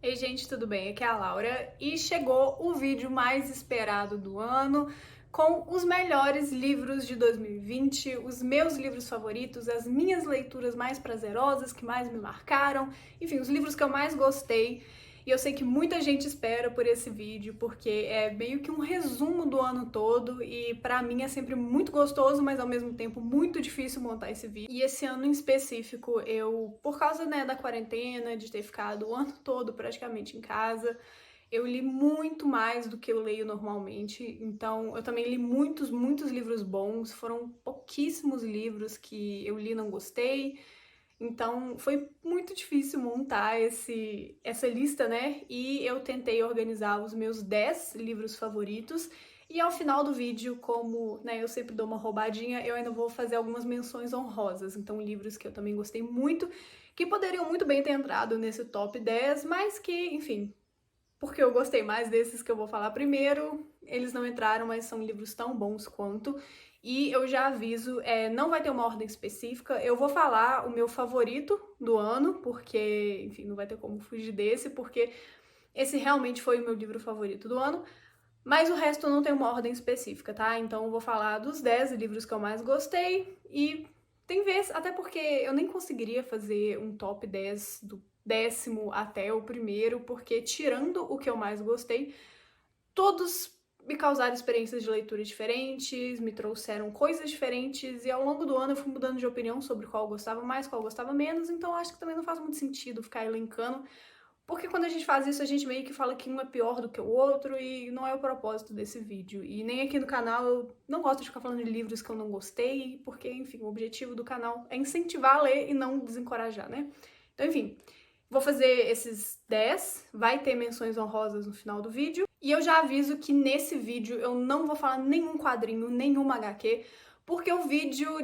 Ei, gente, tudo bem? Aqui é a Laura e chegou o vídeo mais esperado do ano com os melhores livros de 2020, os meus livros favoritos, as minhas leituras mais prazerosas que mais me marcaram, enfim, os livros que eu mais gostei. E eu sei que muita gente espera por esse vídeo, porque é meio que um resumo do ano todo e pra mim é sempre muito gostoso, mas ao mesmo tempo muito difícil montar esse vídeo. E esse ano em específico, eu, por causa, né, da quarentena, de ter ficado o ano todo praticamente em casa, eu li muito mais do que eu leio normalmente, então eu também li muitos livros bons, foram pouquíssimos livros que eu li e não gostei. Então foi muito difícil montar essa lista, né? E eu tentei organizar os meus 10 livros favoritos. E ao final do vídeo, como, né, eu sempre dou uma roubadinha, eu ainda vou fazer algumas menções honrosas. Então, livros que eu também gostei muito, que poderiam muito bem ter entrado nesse top 10, mas que, enfim, porque eu gostei mais desses que eu vou falar primeiro. Eles não entraram, mas são livros tão bons quanto. E eu já aviso, não vai ter uma ordem específica. Eu vou falar o meu favorito do ano, porque, enfim, não vai ter como fugir desse, porque esse realmente foi o meu livro favorito do ano. Mas o resto não tem uma ordem específica, tá? Então eu vou falar dos 10 livros que eu mais gostei e tem vezes, até porque eu nem conseguiria fazer um top 10 do 10º até o primeiro, porque tirando o que eu mais gostei, todos me causaram experiências de leitura diferentes, me trouxeram coisas diferentes e ao longo do ano eu fui mudando de opinião sobre qual eu gostava mais, qual eu gostava menos, então acho que também não faz muito sentido ficar elencando, porque quando a gente faz isso, a gente meio que fala que um é pior do que o outro e não é o propósito desse vídeo. E nem aqui no canal eu não gosto de ficar falando de livros que eu não gostei, porque, enfim, o objetivo do canal é incentivar a ler e não desencorajar, né? Então, enfim, vou fazer esses 10, vai ter menções honrosas no final do vídeo. E eu já aviso que nesse vídeo eu não vou falar nenhum quadrinho, nenhuma HQ, porque o vídeo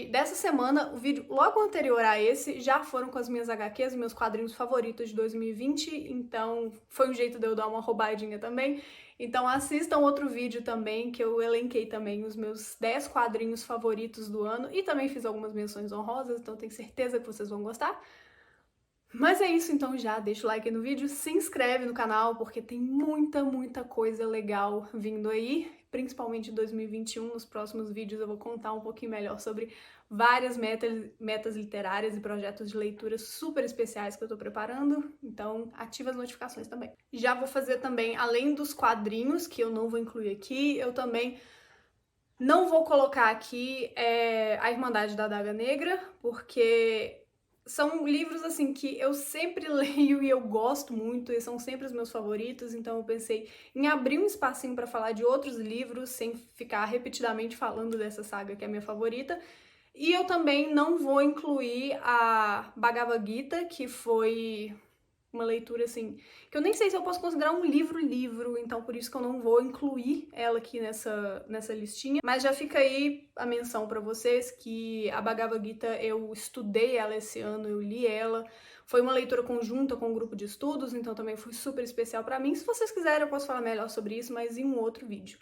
dessa semana, o vídeo logo anterior a esse, já foram com as minhas HQs, meus quadrinhos favoritos de 2020, então foi um jeito de eu dar uma roubadinha também. Então assistam outro vídeo também, que eu elenquei também os meus 10 quadrinhos favoritos do ano, e também fiz algumas menções honrosas, então tenho certeza que vocês vão gostar. Mas é isso, então já deixa o like aí no vídeo, se inscreve no canal, porque tem muita coisa legal vindo aí, principalmente em 2021. Nos próximos vídeos eu vou contar um pouquinho melhor sobre várias metas literárias e projetos de leitura super especiais que eu tô preparando, então ativa as notificações também. Já vou fazer também, além dos quadrinhos, que eu não vou incluir aqui, eu também não vou colocar aqui A Irmandade da Adaga Negra, porque são livros, assim, que eu sempre leio e eu gosto muito, e são sempre os meus favoritos, então eu pensei em abrir um espacinho para falar de outros livros, sem ficar repetidamente falando dessa saga que é a minha favorita. E eu também não vou incluir a Bhagavad Gita, que foi uma leitura, assim, que eu nem sei se eu posso considerar um livro, então por isso que eu não vou incluir ela aqui nessa listinha. Mas já fica aí a menção pra vocês que a Bhagavad Gita, eu estudei ela esse ano, eu li ela. Foi uma leitura conjunta com um grupo de estudos, então também foi super especial pra mim. Se vocês quiserem, eu posso falar melhor sobre isso, mas em um outro vídeo.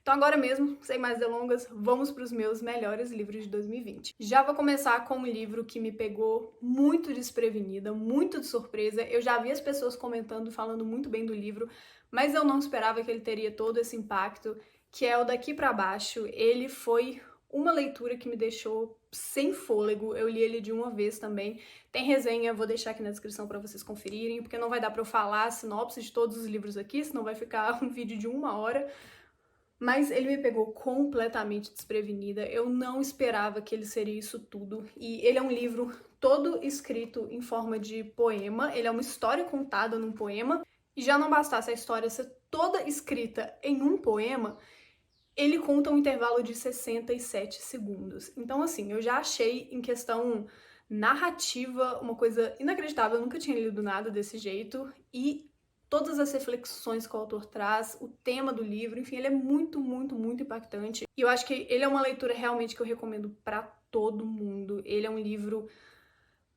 Então agora mesmo, sem mais delongas, vamos para os meus melhores livros de 2020. Já vou começar com um livro que me pegou muito desprevenida, muito de surpresa. Eu já vi as pessoas comentando, falando muito bem do livro, mas eu não esperava que ele teria todo esse impacto, que é o Daqui para Baixo. Ele foi uma leitura que me deixou sem fôlego. Eu li ele de uma vez também. Tem resenha, vou deixar aqui na descrição para vocês conferirem, porque não vai dar para eu falar a sinopse de todos os livros aqui, senão vai ficar um vídeo de 1 hora. Mas ele me pegou completamente desprevenida, eu não esperava que ele seria isso tudo. E ele é um livro todo escrito em forma de poema, ele é uma história contada num poema. E já não bastasse a história ser toda escrita em um poema, ele conta um intervalo de 67 segundos. Então, assim, eu já achei em questão narrativa uma coisa inacreditável, eu nunca tinha lido nada desse jeito. E todas as reflexões que o autor traz, o tema do livro, enfim, ele é muito impactante. E eu acho que ele é uma leitura realmente que eu recomendo pra todo mundo. Ele é um livro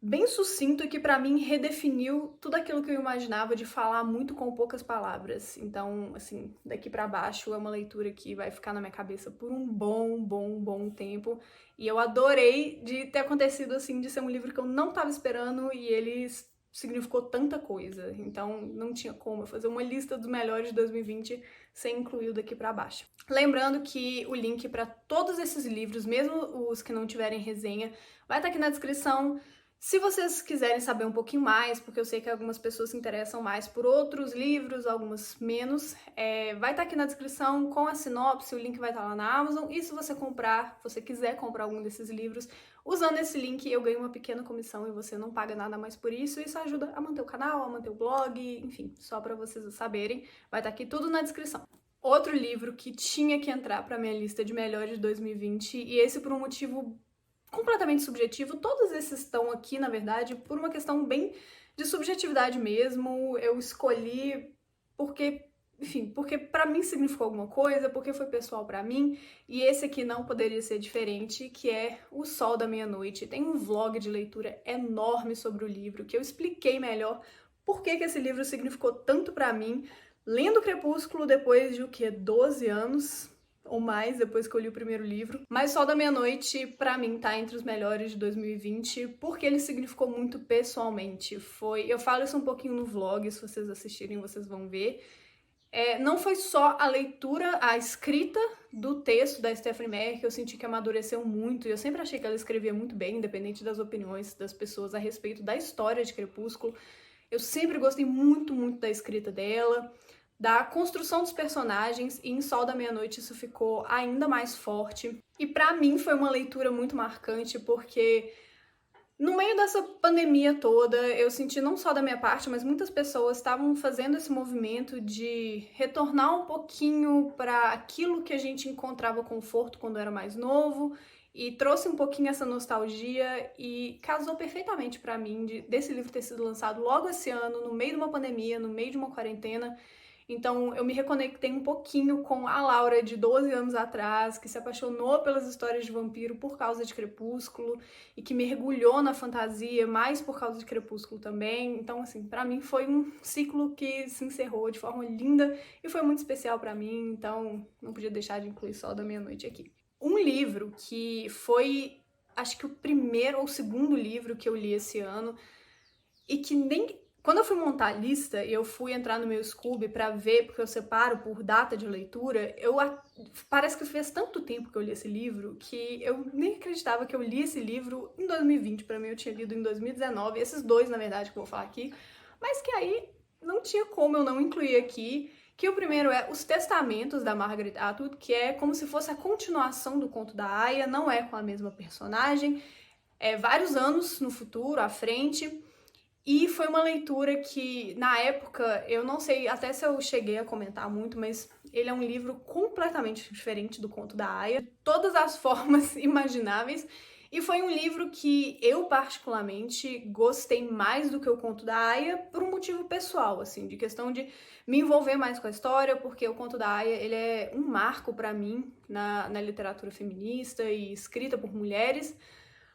bem sucinto e que pra mim redefiniu tudo aquilo que eu imaginava de falar muito com poucas palavras. Então, assim, daqui pra baixo é uma leitura que vai ficar na minha cabeça por um bom tempo. E eu adorei de ter acontecido assim, de ser um livro que eu não tava esperando e ele significou tanta coisa, então não tinha como eu fazer uma lista dos melhores de 2020 sem incluir o daqui pra baixo. Lembrando que o link para todos esses livros, mesmo os que não tiverem resenha, vai estar aqui na descrição. Se vocês quiserem saber um pouquinho mais, porque eu sei que algumas pessoas se interessam mais por outros livros, algumas menos, vai estar aqui na descrição com a sinopse, o link vai estar lá na Amazon, e se você quiser comprar algum desses livros, usando esse link eu ganho uma pequena comissão e você não paga nada mais por isso, isso ajuda a manter o canal, a manter o blog, enfim, só para vocês saberem, vai estar aqui tudo na descrição. Outro livro que tinha que entrar para minha lista de melhores de 2020, e esse por um motivo completamente subjetivo, todos esses estão aqui, na verdade, por uma questão bem de subjetividade mesmo, eu escolhi porque, enfim, porque pra mim significou alguma coisa, porque foi pessoal pra mim, e esse aqui não poderia ser diferente, que é O Sol da Meia-Noite. Tem um vlog de leitura enorme sobre o livro, que eu expliquei melhor por que esse livro significou tanto pra mim, lendo Crepúsculo depois de, 12 anos, ou mais, depois que eu li o primeiro livro. Mas Sol da Meia-Noite, pra mim, tá entre os melhores de 2020, porque ele significou muito pessoalmente. Eu falo isso um pouquinho no vlog, se vocês assistirem, vocês vão ver. Não foi só a leitura, a escrita do texto da Stephenie Meyer que eu senti que amadureceu muito, e eu sempre achei que ela escrevia muito bem, independente das opiniões das pessoas a respeito da história de Crepúsculo. Eu sempre gostei muito, muito da escrita dela, da construção dos personagens, e em Sol da Meia-Noite isso ficou ainda mais forte. E pra mim foi uma leitura muito marcante, porque no meio dessa pandemia toda, eu senti não só da minha parte, mas muitas pessoas estavam fazendo esse movimento de retornar um pouquinho para aquilo que a gente encontrava conforto quando era mais novo, e trouxe um pouquinho essa nostalgia e casou perfeitamente pra mim desse livro ter sido lançado logo esse ano, no meio de uma pandemia, no meio de uma quarentena. Então eu me reconectei um pouquinho com a Laura de 12 anos atrás, que se apaixonou pelas histórias de vampiro por causa de Crepúsculo e que mergulhou na fantasia mais por causa de Crepúsculo também. Então, assim, pra mim foi um ciclo que se encerrou de forma linda e foi muito especial pra mim, então não podia deixar de incluir Sol da Meia-Noite aqui. Um livro que foi, acho que o primeiro ou segundo livro que eu li esse ano e que nem... Quando eu fui montar a lista e eu fui entrar no meu Scoob pra ver, porque eu separo por data de leitura, parece que fez tanto tempo que eu li esse livro que eu nem acreditava que eu li esse livro em 2020. Pra mim eu tinha lido em 2019, esses dois, na verdade, que eu vou falar aqui, mas que aí não tinha como eu não incluir aqui, que o primeiro é Os Testamentos, da Margaret Atwood, que é como se fosse a continuação do Conto da Aia, não é com a mesma personagem, é vários anos no futuro, à frente. E foi uma leitura que, na época, eu não sei até se eu cheguei a comentar muito, mas ele é um livro completamente diferente do Conto da Aia, de todas as formas imagináveis, e foi um livro que eu, particularmente, gostei mais do que o Conto da Aia por um motivo pessoal, assim, de questão de me envolver mais com a história, porque o Conto da Aia, ele é um marco pra mim na literatura feminista e escrita por mulheres,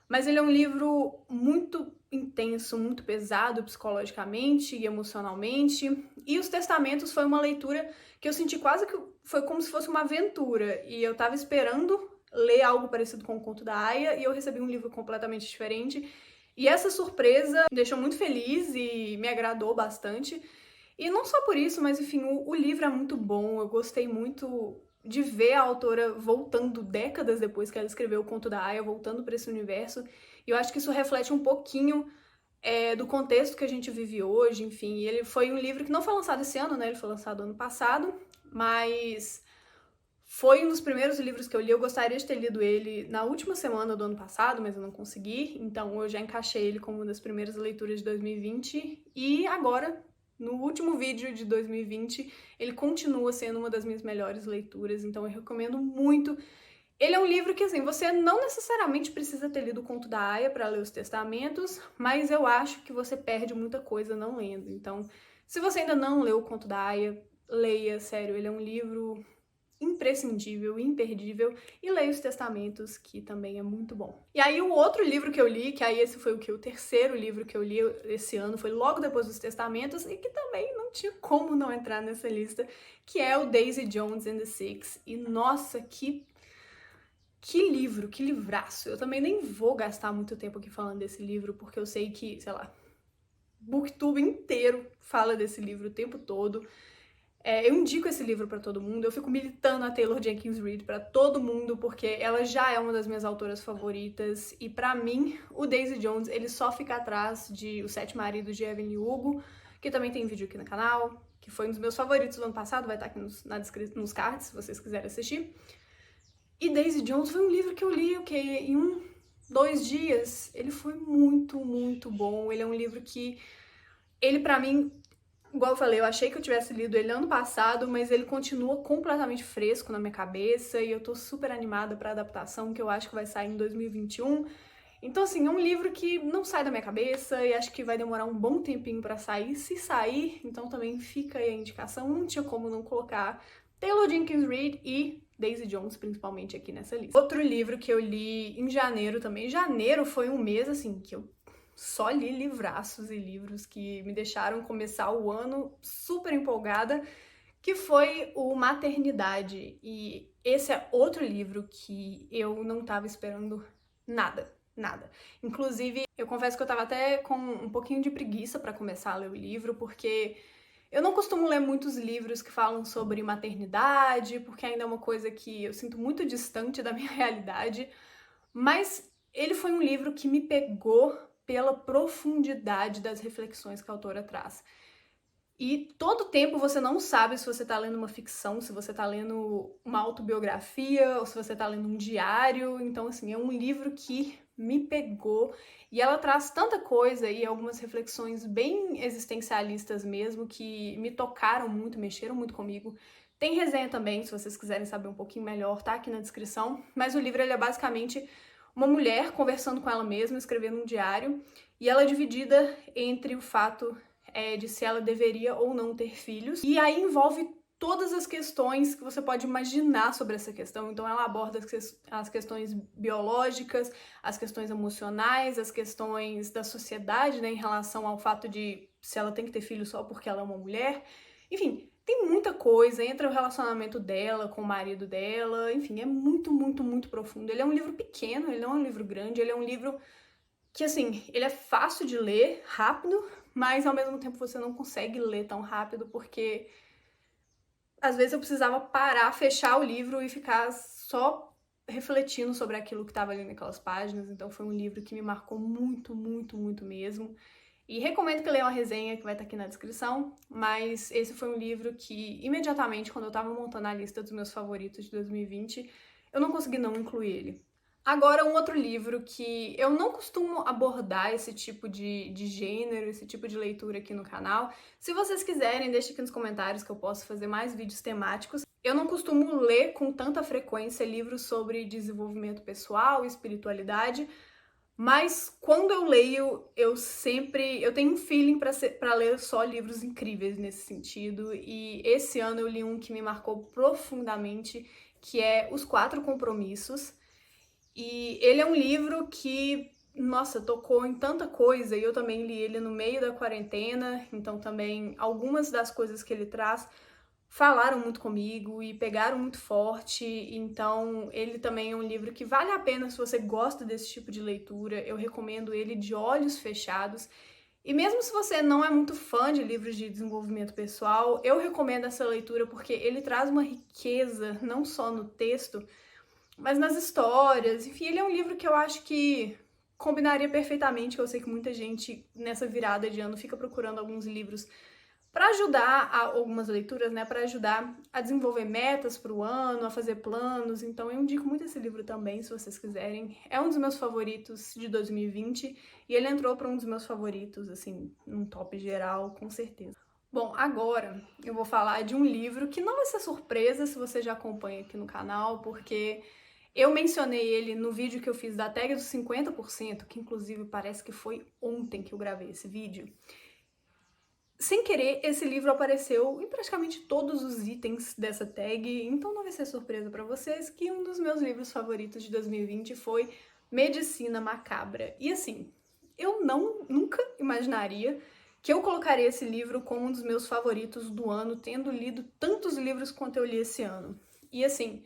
mas ele é um livro muito intenso, muito pesado psicologicamente e emocionalmente. E Os Testamentos foi uma leitura que eu senti quase que foi como se fosse uma aventura. E eu tava esperando ler algo parecido com o Conto da Aia e eu recebi um livro completamente diferente. E essa surpresa me deixou muito feliz e me agradou bastante. E não só por isso, mas enfim, o livro é muito bom, eu gostei muito de ver a autora voltando décadas depois que ela escreveu o Conto da Aia, voltando para esse universo. E eu acho que isso reflete um pouquinho do contexto que a gente vive hoje, enfim. E ele foi um livro que não foi lançado esse ano, né? Ele foi lançado ano passado, mas foi um dos primeiros livros que eu li. Eu gostaria de ter lido ele na última semana do ano passado, mas eu não consegui. Então eu já encaixei ele como uma das primeiras leituras de 2020. E agora, no último vídeo de 2020, ele continua sendo uma das minhas melhores leituras, então eu recomendo muito. Ele é um livro que, assim, você não necessariamente precisa ter lido o Conto da Aia para ler Os Testamentos, mas eu acho que você perde muita coisa não lendo. Então, se você ainda não leu o Conto da Aia, leia, sério, ele é um livro imprescindível, imperdível, e leia Os Testamentos, que também é muito bom. E aí o outro livro que eu li, que aí esse foi o terceiro livro que eu li esse ano, foi logo depois dos Testamentos, e que também não tinha como não entrar nessa lista, que é o Daisy Jones and the Six. E nossa, que livro, que livraço! Eu também nem vou gastar muito tempo aqui falando desse livro, porque eu sei que, sei lá, Booktube inteiro fala desse livro o tempo todo. Eu indico esse livro pra todo mundo, eu fico militando a Taylor Jenkins Reid pra todo mundo, porque ela já é uma das minhas autoras favoritas, e pra mim, o Daisy Jones, ele só fica atrás de Os Sete Maridos de Evelyn Hugo, que também tem vídeo aqui no canal, que foi um dos meus favoritos do ano passado, vai estar aqui nos cards, se vocês quiserem assistir. E Daisy Jones foi um livro que eu li, em 2 dias. Ele foi muito, muito bom, ele é um livro que, ele pra mim, igual eu falei, eu achei que eu tivesse lido ele ano passado, mas ele continua completamente fresco na minha cabeça e eu tô super animada pra adaptação, que eu acho que vai sair em 2021. Então, assim, é um livro que não sai da minha cabeça e acho que vai demorar um bom tempinho pra sair. Se sair, então também fica aí a indicação, não tinha como não colocar Taylor Jenkins Reid e Daisy Jones, principalmente, aqui nessa lista. Outro livro que eu li em janeiro também. Janeiro foi um mês, assim, que eu só li livraços e livros que me deixaram começar o ano super empolgada, que foi o Maternidade. E esse é outro livro que eu não tava esperando nada, nada. Inclusive, eu confesso que eu tava até com um pouquinho de preguiça pra começar a ler o livro, porque eu não costumo ler muitos livros que falam sobre maternidade, porque ainda é uma coisa que eu sinto muito distante da minha realidade, mas ele foi um livro que me pegou pela profundidade das reflexões que a autora traz. E todo tempo você não sabe se você tá lendo uma ficção, se você tá lendo uma autobiografia, ou se você tá lendo um diário. Então, assim, é um livro que me pegou. E ela traz tanta coisa e algumas reflexões bem existencialistas mesmo, que me tocaram muito, mexeram muito comigo. Tem resenha também, se vocês quiserem saber um pouquinho melhor, tá aqui na descrição. Mas o livro, ele é basicamente uma mulher conversando com ela mesma, escrevendo um diário, e ela é dividida entre o fato de se ela deveria ou não ter filhos, e aí envolve todas as questões que você pode imaginar sobre essa questão. Então ela aborda as questões biológicas, as questões emocionais, as questões da sociedade, né, em relação ao fato de se ela tem que ter filho só porque ela é uma mulher. Enfim, tem muita coisa, entra o relacionamento dela com o marido dela, enfim, é muito, muito, muito profundo. Ele é um livro pequeno, ele não é um livro grande, ele é um livro que, assim, ele é fácil de ler, rápido, mas ao mesmo tempo você não consegue ler tão rápido, porque às vezes eu precisava parar, fechar o livro e ficar só refletindo sobre aquilo que estava ali naquelas páginas. Então foi um livro que me marcou muito, muito, muito mesmo. E recomendo que leiam a resenha, que vai estar aqui na descrição, mas esse foi um livro que, imediatamente, quando eu estava montando a lista dos meus favoritos de 2020, eu não consegui não incluir ele. Agora, um outro livro que eu não costumo abordar esse tipo de gênero, esse tipo de leitura aqui no canal. Se vocês quiserem, deixe aqui nos comentários que eu posso fazer mais vídeos temáticos. Eu não costumo ler com tanta frequência livros sobre desenvolvimento pessoal e espiritualidade, mas quando eu leio, eu tenho um feeling para ler só livros incríveis nesse sentido, e esse ano eu li um que me marcou profundamente, que é Os Quatro Compromissos, e ele é um livro que, nossa, tocou em tanta coisa, e eu também li ele no meio da quarentena, então também algumas das coisas que ele traz falaram muito comigo e pegaram muito forte. Então ele também é um livro que vale a pena se você gosta desse tipo de leitura. Eu recomendo ele de olhos fechados. E mesmo se você não é muito fã de livros de desenvolvimento pessoal, eu recomendo essa leitura porque ele traz uma riqueza, não só no texto, mas nas histórias. Enfim, ele é um livro que eu acho que combinaria perfeitamente, que eu sei que muita gente nessa virada de ano fica procurando alguns livros para ajudar algumas leituras, né, para ajudar a desenvolver metas para o ano, a fazer planos. Então eu indico muito esse livro também, se vocês quiserem. É um dos meus favoritos de 2020 e ele entrou para um dos meus favoritos, assim, num top geral, com certeza. Bom, agora eu vou falar de um livro que não vai ser surpresa se você já acompanha aqui no canal, porque eu mencionei ele no vídeo que eu fiz da tag dos 50%, que inclusive parece que foi ontem que eu gravei esse vídeo. Sem querer, esse livro apareceu em praticamente todos os itens dessa tag, então não vai ser surpresa para vocês que um dos meus livros favoritos de 2020 foi Medicina Macabra. E assim, eu nunca imaginaria que eu colocaria esse livro como um dos meus favoritos do ano, tendo lido tantos livros quanto eu li esse ano. E assim,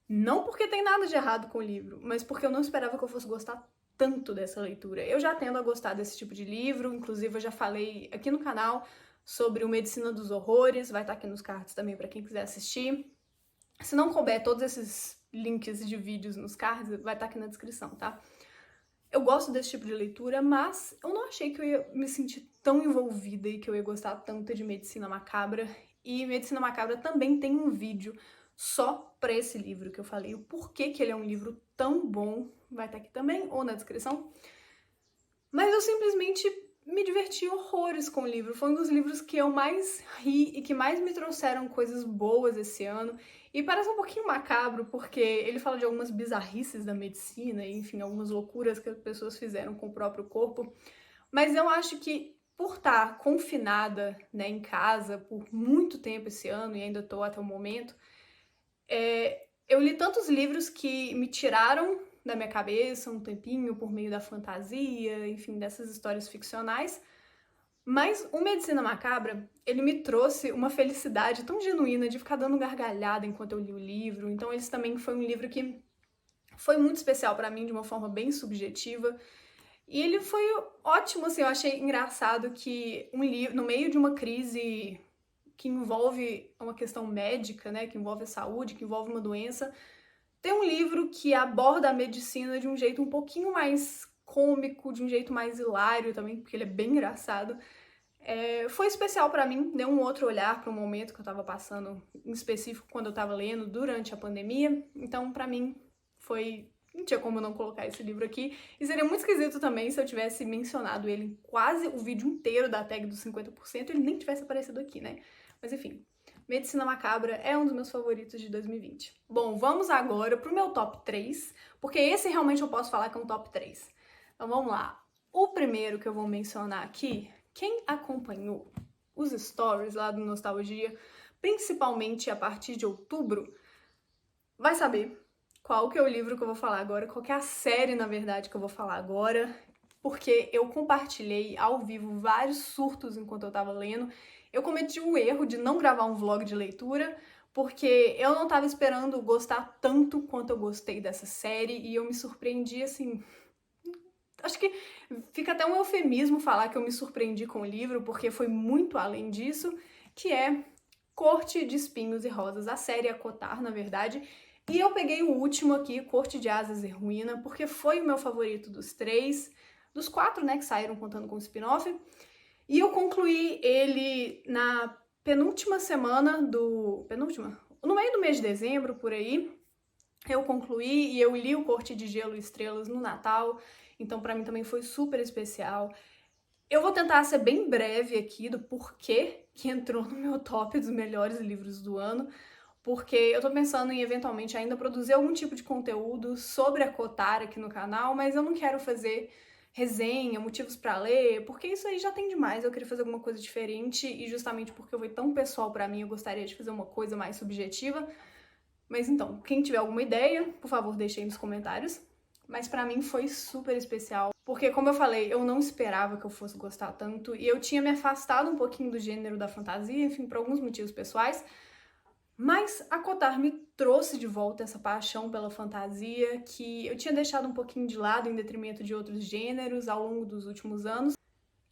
não porque tem nada de errado com o livro, mas porque eu não esperava que eu fosse gostar tanto dessa leitura. Eu já tendo a gostar desse tipo de livro, inclusive eu já falei aqui no canal sobre o Medicina dos Horrores, vai estar aqui nos cards também para quem quiser assistir. Se não couber todos esses links de vídeos nos cards, vai estar aqui na descrição, tá? Eu gosto desse tipo de leitura, mas eu não achei que eu ia me sentir tão envolvida e que eu ia gostar tanto de Medicina Macabra. E Medicina Macabra também tem um vídeo só pra esse livro que eu falei, o porquê que ele é um livro tão bom, vai estar aqui também ou na descrição. Mas eu simplesmente me diverti horrores com o livro. Foi um dos livros que eu mais ri e que mais me trouxeram coisas boas esse ano. E parece um pouquinho macabro, porque ele fala de algumas bizarrices da medicina, e, enfim, algumas loucuras que as pessoas fizeram com o próprio corpo. Mas eu acho que por estar confinada, né, em casa por muito tempo esse ano, e ainda estou até o momento, eu li tantos livros que me tiraram da minha cabeça um tempinho por meio da fantasia, enfim, dessas histórias ficcionais. Mas o Medicina Macabra, ele me trouxe uma felicidade tão genuína de ficar dando gargalhada enquanto eu li o livro. Então esse também foi um livro que foi muito especial pra mim, de uma forma bem subjetiva. E ele foi ótimo, assim, eu achei engraçado que um livro, no meio de uma crise que envolve uma questão médica, né, que envolve a saúde, que envolve uma doença, tem um livro que aborda a medicina de um jeito um pouquinho mais cômico, de um jeito mais hilário também, porque ele é bem engraçado. Foi especial pra mim, deu um outro olhar para o momento que eu tava passando, em específico quando eu tava lendo durante a pandemia. Então, pra mim, não tinha como não colocar esse livro aqui. E seria muito esquisito também se eu tivesse mencionado ele em quase o vídeo inteiro da tag dos 50% e ele nem tivesse aparecido aqui, né? Mas enfim, Medicina Macabra é um dos meus favoritos de 2020. Bom, vamos agora pro meu top 3, porque esse realmente eu posso falar que é um top 3. Então vamos lá. O primeiro que eu vou mencionar aqui, quem acompanhou os stories lá do Nostalgia, principalmente a partir de outubro, vai saber qual que é o livro que eu vou falar agora, qual que é a série, na verdade, que eu vou falar agora, porque eu compartilhei ao vivo vários surtos enquanto eu tava lendo. Eu cometi o erro de não gravar um vlog de leitura, porque eu não tava esperando gostar tanto quanto eu gostei dessa série, e eu me surpreendi, assim... Acho que fica até um eufemismo falar que eu me surpreendi com o livro, porque foi muito além disso, que é Corte de Espinhos e Rosas, a série ACOTAR, na verdade. E eu peguei o último aqui, Corte de Asas e Ruína, porque foi o meu favorito dos 4, né, que saíram contando com o spin-off. E eu concluí ele na penúltima semana no meio do mês de dezembro, por aí. Eu concluí e eu li o Corte de Gelo e Estrelas no Natal, então pra mim também foi super especial. Eu vou tentar ser bem breve aqui do porquê que entrou no meu top dos melhores livros do ano, porque eu tô pensando em eventualmente ainda produzir algum tipo de conteúdo sobre a ACOTAR aqui no canal, mas eu não quero fazer resenha, motivos pra ler, porque isso aí já tem demais, eu queria fazer alguma coisa diferente e justamente porque foi tão pessoal pra mim, eu gostaria de fazer uma coisa mais subjetiva. Mas então, quem tiver alguma ideia, por favor, deixe aí nos comentários. Mas pra mim foi super especial, porque como eu falei, eu não esperava que eu fosse gostar tanto, e eu tinha me afastado um pouquinho do gênero da fantasia, enfim, por alguns motivos pessoais, mas a ACOTAR me trouxe de volta essa paixão pela fantasia, que eu tinha deixado um pouquinho de lado em detrimento de outros gêneros ao longo dos últimos anos,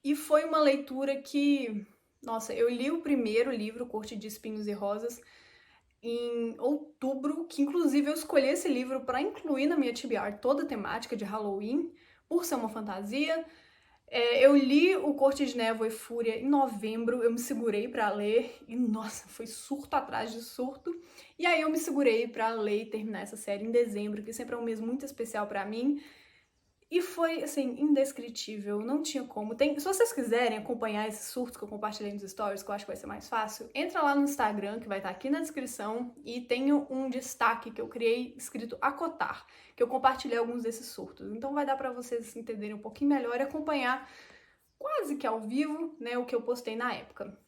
e foi uma leitura que, nossa, eu li o primeiro livro, Corte de Espinhos e Rosas, em outubro, que inclusive eu escolhi esse livro para incluir na minha TBR toda a temática de Halloween, por ser uma fantasia. Eu li o Corte de Névoa e Fúria em novembro, eu me segurei para ler e, nossa, foi surto atrás de surto. E aí eu me segurei para ler e terminar essa série em dezembro, que sempre é um mês muito especial para mim. E foi, assim, indescritível, não tinha como. Se vocês quiserem acompanhar esses surtos que eu compartilhei nos stories, que eu acho que vai ser mais fácil, entra lá no Instagram, que vai estar aqui na descrição, e tenho um destaque que eu criei escrito ACOTAR, que eu compartilhei alguns desses surtos. Então vai dar pra vocês entenderem um pouquinho melhor e acompanhar quase que ao vivo, né, o que eu postei na época.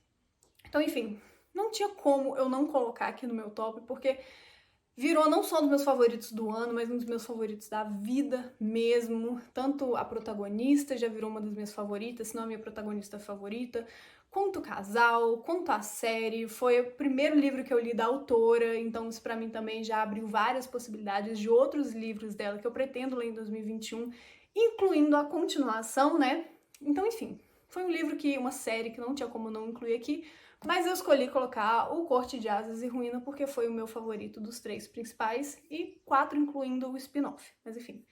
Então, enfim, não tinha como eu não colocar aqui no meu top, porque virou não só um dos meus favoritos do ano, mas um dos meus favoritos da vida mesmo. Tanto a protagonista já virou uma das minhas favoritas, se não a minha protagonista favorita, quanto o casal, quanto a série. Foi o primeiro livro que eu li da autora, então isso pra mim também já abriu várias possibilidades de outros livros dela que eu pretendo ler em 2021. incluindo a continuação, né? Então, enfim, foi um livro uma série que não tinha como não incluir aqui, mas eu escolhi colocar O Corte de Asas e Ruína porque foi o meu favorito dos 3 principais e 4 incluindo o spin-off. Mas enfim,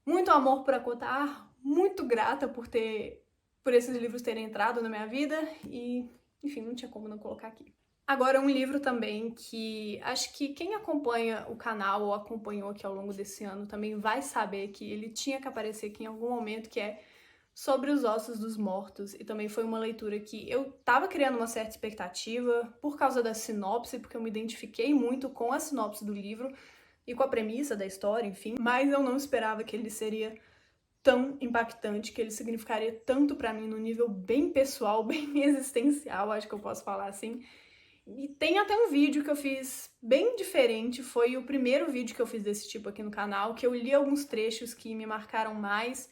muito amor por Acotar, muito grata por esses livros terem entrado na minha vida e, enfim, não tinha como não colocar aqui. Agora, um livro também que acho que quem acompanha o canal ou acompanhou aqui ao longo desse ano também vai saber que ele tinha que aparecer aqui em algum momento, que é Sobre os Ossos dos Mortos. E também foi uma leitura que eu tava criando uma certa expectativa por causa da sinopse, porque eu me identifiquei muito com a sinopse do livro e com a premissa da história, enfim. Mas eu não esperava que ele seria tão impactante, que ele significaria tanto pra mim no nível bem pessoal, bem existencial, acho que eu posso falar assim. E tem até um vídeo que eu fiz bem diferente, foi o primeiro vídeo que eu fiz desse tipo aqui no canal, que eu li alguns trechos que me marcaram mais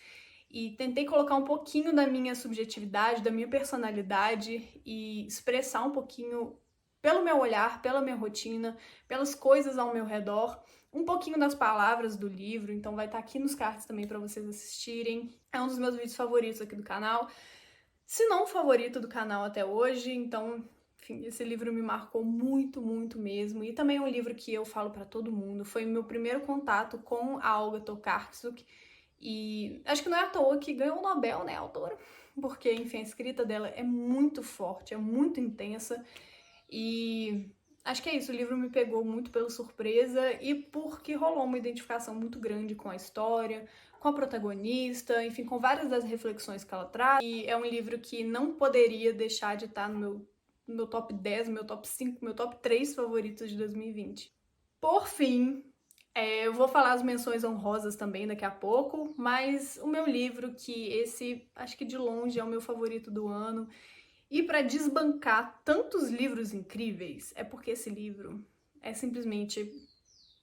e tentei colocar um pouquinho da minha subjetividade, da minha personalidade e expressar um pouquinho pelo meu olhar, pela minha rotina, pelas coisas ao meu redor, um pouquinho das palavras do livro, então vai estar aqui nos cards também para vocês assistirem. É um dos meus vídeos favoritos aqui do canal, se não o favorito do canal até hoje, então, enfim, esse livro me marcou muito, muito mesmo. E também é um livro que eu falo pra todo mundo. Foi o meu primeiro contato com a Olga Tokarczuk. E acho que não é à toa que ganhou o Nobel, né, a autora? Porque, enfim, a escrita dela é muito forte, é muito intensa. E acho que é isso, o livro me pegou muito pela surpresa e porque rolou uma identificação muito grande com a história, com a protagonista, enfim, com várias das reflexões que ela traz. E é um livro que não poderia deixar de estar no meu top 10, meu top 5, meu top 3 favoritos de 2020. Por fim, eu vou falar as menções honrosas também daqui a pouco, mas o meu livro, que esse acho que de longe é o meu favorito do ano, e para desbancar tantos livros incríveis, é porque esse livro é simplesmente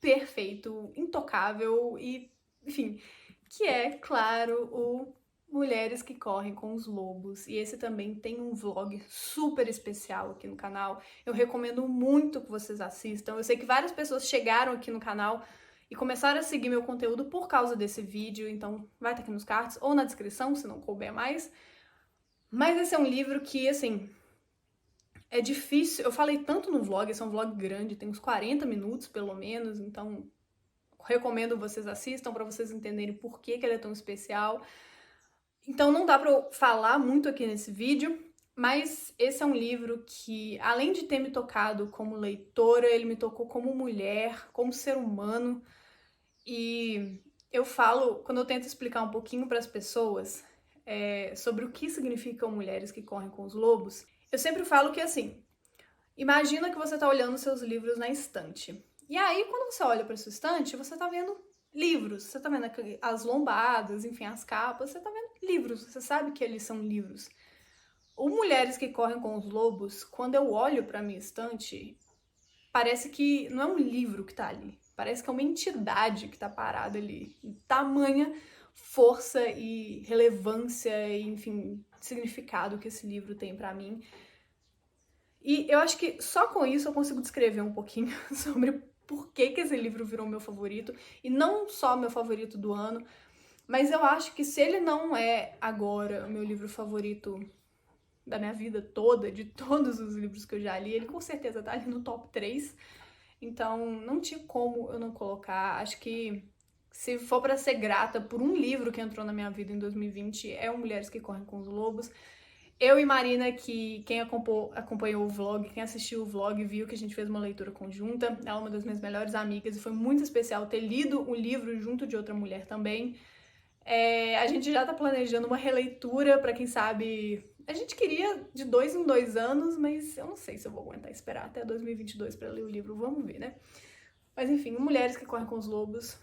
perfeito, intocável e, enfim, que é, claro, o Mulheres que Correm com os Lobos. E esse também tem um vlog super especial aqui no canal. Eu recomendo muito que vocês assistam. Eu sei que várias pessoas chegaram aqui no canal e começaram a seguir meu conteúdo por causa desse vídeo, então vai estar aqui nos cards ou na descrição, se não couber mais. Mas esse é um livro que, assim, é difícil. Eu falei tanto no vlog, esse é um vlog grande, tem uns 40 minutos pelo menos, então recomendo vocês assistam para vocês entenderem por que ele é tão especial. Então não dá para eu falar muito aqui nesse vídeo, mas esse é um livro que, além de ter me tocado como leitora, ele me tocou como mulher, como ser humano. E eu falo, quando eu tento explicar um pouquinho para as pessoas sobre o que significam Mulheres que Correm com os Lobos, eu sempre falo que assim, imagina que você tá olhando seus livros na estante. E aí, quando você olha para sua estante, você tá vendo livros, você tá vendo as lombadas, enfim, as capas, você tá vendo livros, você sabe que eles são livros. O Mulheres que Correm com os Lobos, quando eu olho para minha estante, parece que não é um livro que tá ali, parece que é uma entidade que tá parada ali. Tamanha força e relevância e, enfim, significado que esse livro tem para mim. E eu acho que só com isso eu consigo descrever um pouquinho sobre por que esse livro virou meu favorito, e não só meu favorito do ano, mas eu acho que se ele não é agora o meu livro favorito da minha vida toda, de todos os livros que eu já li, ele com certeza tá ali no top 3, então não tinha como eu não colocar. Acho que se for pra ser grata por um livro que entrou na minha vida em 2020, é o Mulheres que Correm com os Lobos. Eu e Marina, que quem acompanhou o vlog, quem assistiu o vlog, viu que a gente fez uma leitura conjunta. Ela é uma das minhas melhores amigas e foi muito especial ter lido o livro junto de outra mulher também. A gente já tá planejando uma releitura pra quem sabe... A gente queria de 2 em 2 anos, mas eu não sei se eu vou aguentar esperar até 2022 pra ler o livro, vamos ver, né? Mas enfim, Mulheres que Correm com os Lobos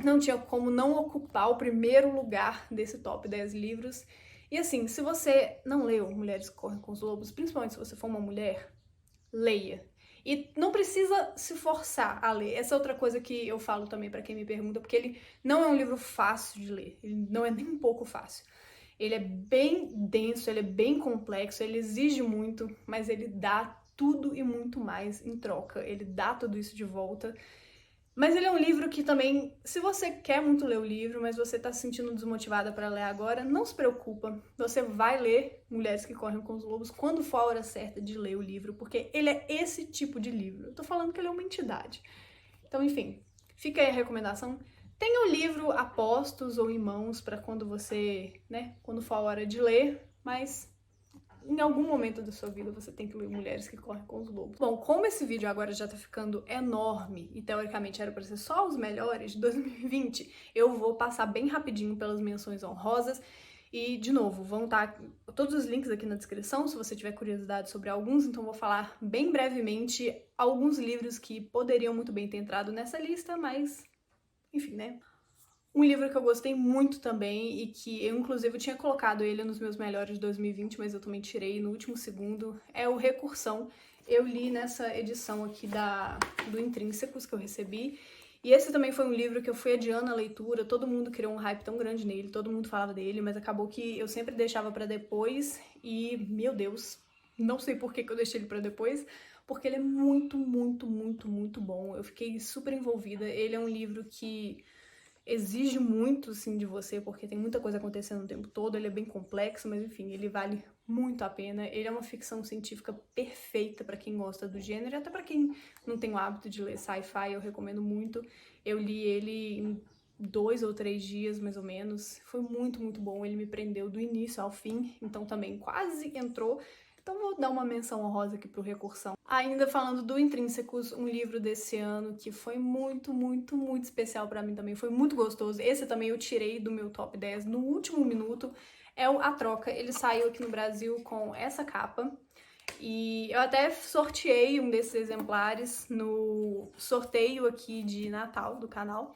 não tinha como não ocupar o primeiro lugar desse top 10 livros. E assim, se você não leu Mulheres que Correm com os Lobos, principalmente se você for uma mulher, leia. E não precisa se forçar a ler. Essa é outra coisa que eu falo também pra quem me pergunta, porque ele não é um livro fácil de ler. Ele não é nem um pouco fácil. Ele é bem denso, ele é bem complexo, ele exige muito, mas ele dá tudo e muito mais em troca. Ele dá tudo isso de volta. Mas ele é um livro que também, se você quer muito ler o livro, mas você tá se sentindo desmotivada para ler agora, não se preocupa. Você vai ler Mulheres que Correm com os Lobos quando for a hora certa de ler o livro, porque ele é esse tipo de livro. Eu tô falando que ele é uma entidade. Então, enfim, fica aí a recomendação. Tenha o livro a postos ou em mãos para quando você, né, quando for a hora de ler, mas em algum momento da sua vida você tem que ler Mulheres que Correm com os Lobos. Bom, como esse vídeo agora já tá ficando enorme e teoricamente era para ser só os melhores de 2020, eu vou passar bem rapidinho pelas menções honrosas. E, de novo, vão estar todos os links aqui na descrição, se você tiver curiosidade sobre alguns, então vou falar bem brevemente alguns livros que poderiam muito bem ter entrado nessa lista, mas, enfim, né? Um livro que eu gostei muito também e que eu, inclusive, tinha colocado ele nos meus melhores de 2020, mas eu também tirei no último segundo, é o Recursão. Eu li nessa edição aqui do Intrínsecos que eu recebi. E esse também foi um livro que eu fui adiando a leitura, todo mundo criou um hype tão grande nele, todo mundo falava dele, mas acabou que eu sempre deixava pra depois e, meu Deus, não sei por que eu deixei ele pra depois, porque ele é muito, muito, muito, muito bom. Eu fiquei super envolvida. Ele é um livro que exige muito, assim, de você, porque tem muita coisa acontecendo o tempo todo, ele é bem complexo, mas enfim, ele vale muito a pena. Ele é uma ficção científica perfeita pra quem gosta do gênero, e até pra quem não tem o hábito de ler sci-fi, eu recomendo muito. Eu li ele em 2 ou 3 dias, mais ou menos. Foi muito, muito bom, ele me prendeu do início ao fim, então também quase entrou. Então vou dar uma menção honrosa aqui pro Recursão. Ainda falando do Intrínsecos, um livro desse ano que foi muito, muito, muito especial pra mim também, foi muito gostoso. Esse também eu tirei do meu top 10 no último minuto, é o A Troca. Ele saiu aqui no Brasil com essa capa. E eu até sorteei um desses exemplares no sorteio aqui de Natal do canal.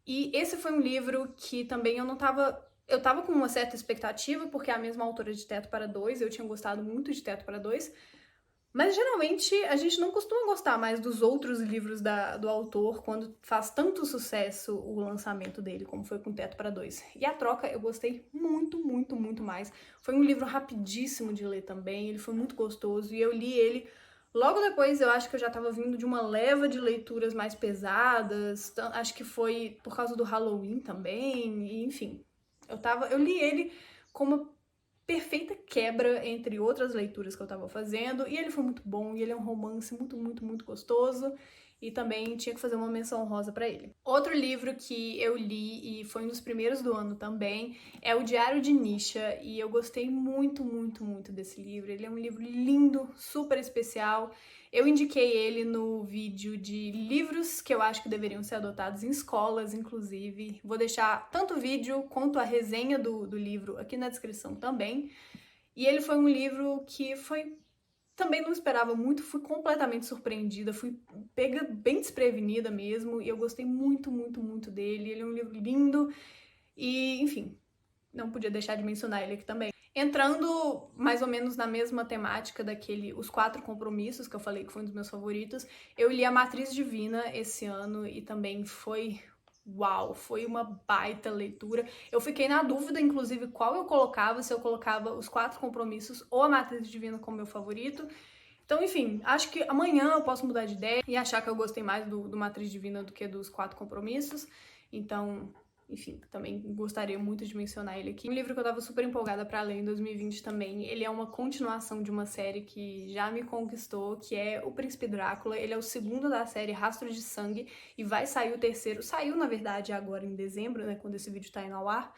E esse foi um livro que também eu não tava... Eu tava com uma certa expectativa, porque é a mesma autora de Teto para Dois, eu tinha gostado muito de Teto para Dois, mas geralmente a gente não costuma gostar mais dos outros livros do autor quando faz tanto sucesso o lançamento dele, como foi com Teto para Dois. E A Troca eu gostei muito, muito, muito mais. Foi um livro rapidíssimo de ler também, ele foi muito gostoso e eu li ele logo depois. Eu acho que eu já tava vindo de uma leva de leituras mais pesadas, acho que foi por causa do Halloween também, e, enfim. Eu li ele com uma perfeita quebra entre outras leituras que eu tava fazendo, e ele foi muito bom, e ele é um romance muito, muito, muito gostoso, e também tinha que fazer uma menção honrosa pra ele. Outro livro que eu li, e foi um dos primeiros do ano também, é o Diário de Nisha, e eu gostei muito, muito, muito desse livro. Ele é um livro lindo, super especial. Eu indiquei ele no vídeo de livros que eu acho que deveriam ser adotados em escolas, inclusive. Vou deixar tanto o vídeo quanto a resenha do livro aqui na descrição também. E ele foi um livro que também não esperava muito, fui completamente surpreendida, fui pega bem desprevenida mesmo, e eu gostei muito, muito, muito dele. Ele é um livro lindo e, enfim, não podia deixar de mencionar ele aqui também. Entrando mais ou menos na mesma temática daquele Os Quatro Compromissos, que eu falei que foi um dos meus favoritos, eu li A Matriz Divina esse ano e também foi... Uau, foi uma baita leitura. Eu fiquei na dúvida, inclusive, qual eu colocava, se eu colocava Os Quatro Compromissos ou A Matriz Divina como meu favorito. Então, enfim, acho que amanhã eu posso mudar de ideia e achar que eu gostei mais do Matriz Divina do que dos Quatro Compromissos. Então, enfim, também gostaria muito de mencionar ele aqui. Um livro que eu tava super empolgada pra ler em 2020 também, ele é uma continuação de uma série que já me conquistou, que é O Príncipe Drácula. Ele é o segundo da série Rastros de Sangue e vai sair o terceiro. Saiu, na verdade, agora em dezembro, né, quando esse vídeo tá indo ao ar.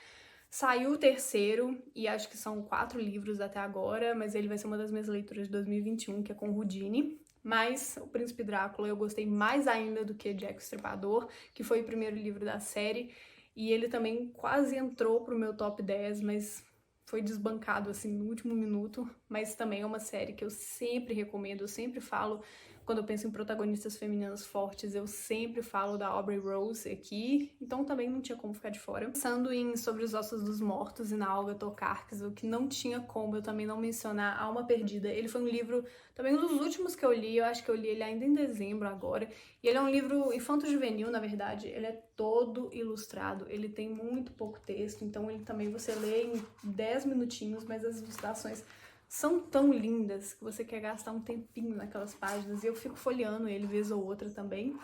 Saiu o terceiro, e acho que são 4 livros até agora, mas ele vai ser uma das minhas leituras de 2021, que é com Houdini. Mas O Príncipe Drácula eu gostei mais ainda do que Jack o Estripador, que foi o primeiro livro da série, e ele também quase entrou pro meu top 10, mas foi desbancado assim no último minuto. Mas também é uma série que eu sempre recomendo, eu sempre falo. Quando eu penso em protagonistas femininas fortes, eu sempre falo da Aubrey Rose aqui, então também não tinha como ficar de fora. Pensando em Sobre os Ossos dos Mortos e na Olga Tokarczuk, o que não tinha como eu também não mencionar Alma Perdida. Ele foi um livro, também um dos últimos que eu li, eu acho que eu li ele ainda em dezembro agora, e ele é um livro infanto-juvenil, na verdade. Ele é todo ilustrado, ele tem muito pouco texto, então ele também você lê em 10 minutinhos, mas as ilustrações são tão lindas que você quer gastar um tempinho naquelas páginas, e eu fico folheando ele vez ou outra também.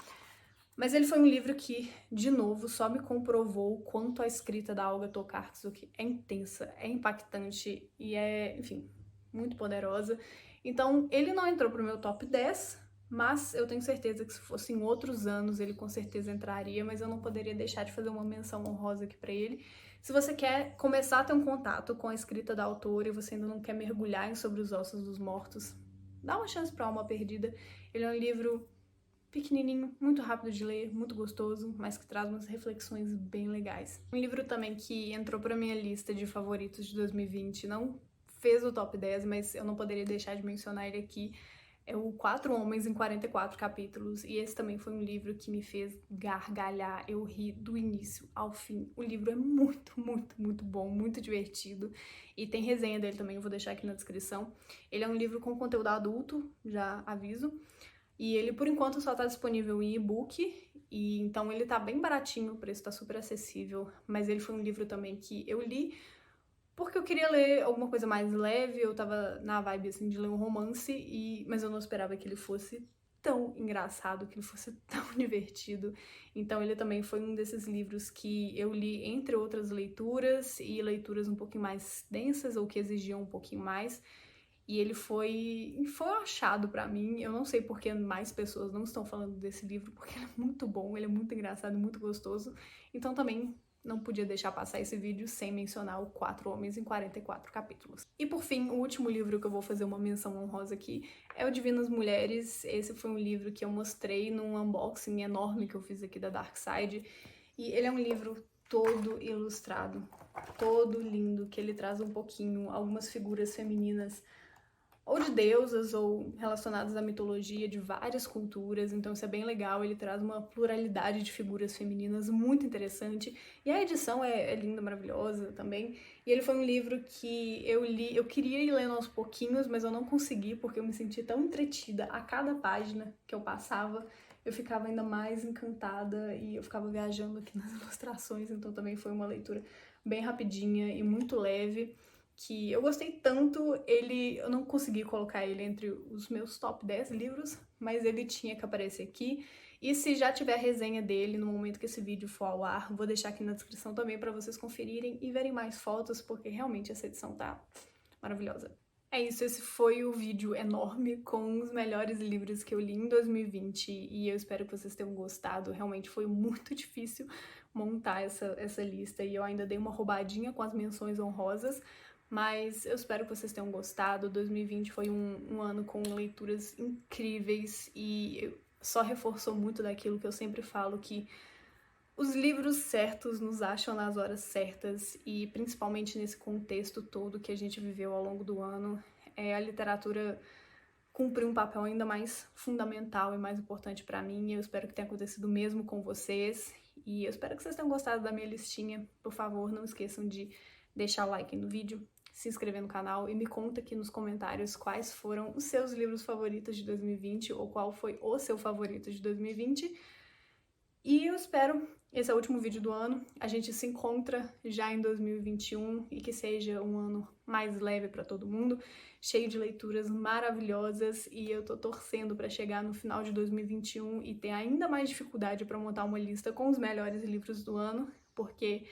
Mas ele foi um livro que, de novo, só me comprovou o quanto a escrita da Olga Tokarczuk é intensa, é impactante e é, enfim, muito poderosa. Então, ele não entrou pro meu top 10, mas eu tenho certeza que se fosse em outros anos ele com certeza entraria, mas eu não poderia deixar de fazer uma menção honrosa aqui pra ele. Se você quer começar a ter um contato com a escrita da autora e você ainda não quer mergulhar em Sobre os Ossos dos Mortos, dá uma chance pra Alma Perdida. Ele é um livro pequenininho, muito rápido de ler, muito gostoso, mas que traz umas reflexões bem legais. Um livro também que entrou pra minha lista de favoritos de 2020, não fez o top 10, mas eu não poderia deixar de mencionar ele aqui, é o 4 Homens em 44 Capítulos, e esse também foi um livro que me fez gargalhar, eu ri do início ao fim. O livro é muito, muito, muito bom, muito divertido, e tem resenha dele também, eu vou deixar aqui na descrição. Ele é um livro com conteúdo adulto, já aviso, e ele, por enquanto, só tá disponível em e-book, e então ele tá bem baratinho, o preço tá super acessível, mas ele foi um livro também que eu li porque eu queria ler alguma coisa mais leve, eu tava na vibe, assim, de ler um romance, mas eu não esperava que ele fosse tão engraçado, que ele fosse tão divertido. Então ele também foi um desses livros que eu li entre outras leituras, e leituras um pouquinho mais densas, ou que exigiam um pouquinho mais. E ele foi um achado pra mim. Eu não sei por que mais pessoas não estão falando desse livro, porque ele é muito bom, ele é muito engraçado, muito gostoso. Então também não podia deixar passar esse vídeo sem mencionar o 4 Homens em 44 Capítulos. E por fim, o último livro que eu vou fazer uma menção honrosa aqui é o Divinas Mulheres. Esse foi um livro que eu mostrei num unboxing enorme que eu fiz aqui da Dark Side. E ele é um livro todo ilustrado, todo lindo, que ele traz um pouquinho, algumas figuras femininas ou de deusas, ou relacionadas à mitologia de várias culturas, então isso é bem legal, ele traz uma pluralidade de figuras femininas muito interessante, e a edição é linda, maravilhosa também, e ele foi um livro que eu li, eu queria ir lendo aos pouquinhos, mas eu não consegui, porque eu me senti tão entretida a cada página que eu passava, eu ficava ainda mais encantada, e eu ficava viajando aqui nas ilustrações, então também foi uma leitura bem rapidinha e muito leve, que eu gostei tanto, eu não consegui colocar ele entre os meus top 10 livros, mas ele tinha que aparecer aqui. E se já tiver resenha dele no momento que esse vídeo for ao ar, vou deixar aqui na descrição também para vocês conferirem e verem mais fotos, porque realmente essa edição tá maravilhosa. É isso, esse foi o vídeo enorme com os melhores livros que eu li em 2020 e eu espero que vocês tenham gostado. Realmente foi muito difícil montar essa lista e eu ainda dei uma roubadinha com as menções honrosas, mas eu espero que vocês tenham gostado. 2020 foi um ano com leituras incríveis e só reforçou muito daquilo que eu sempre falo, que os livros certos nos acham nas horas certas, e principalmente nesse contexto todo que a gente viveu ao longo do ano, a literatura cumpre um papel ainda mais fundamental e mais importante pra mim. Eu espero que tenha acontecido o mesmo com vocês, e eu espero que vocês tenham gostado da minha listinha. Por favor, não esqueçam de deixar o like no vídeo, se inscrever no canal e me conta aqui nos comentários quais foram os seus livros favoritos de 2020 ou qual foi o seu favorito de 2020. E eu espero, esse é o último vídeo do ano, a gente se encontra já em 2021 e que seja um ano mais leve pra todo mundo, cheio de leituras maravilhosas, e eu tô torcendo pra chegar no final de 2021 e ter ainda mais dificuldade pra montar uma lista com os melhores livros do ano, porque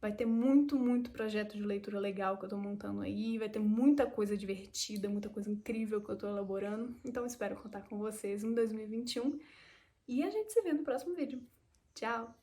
vai ter muito, muito projeto de leitura legal que eu tô montando aí, vai ter muita coisa divertida, muita coisa incrível que eu tô elaborando, então espero contar com vocês em 2021 e a gente se vê no próximo vídeo. Tchau!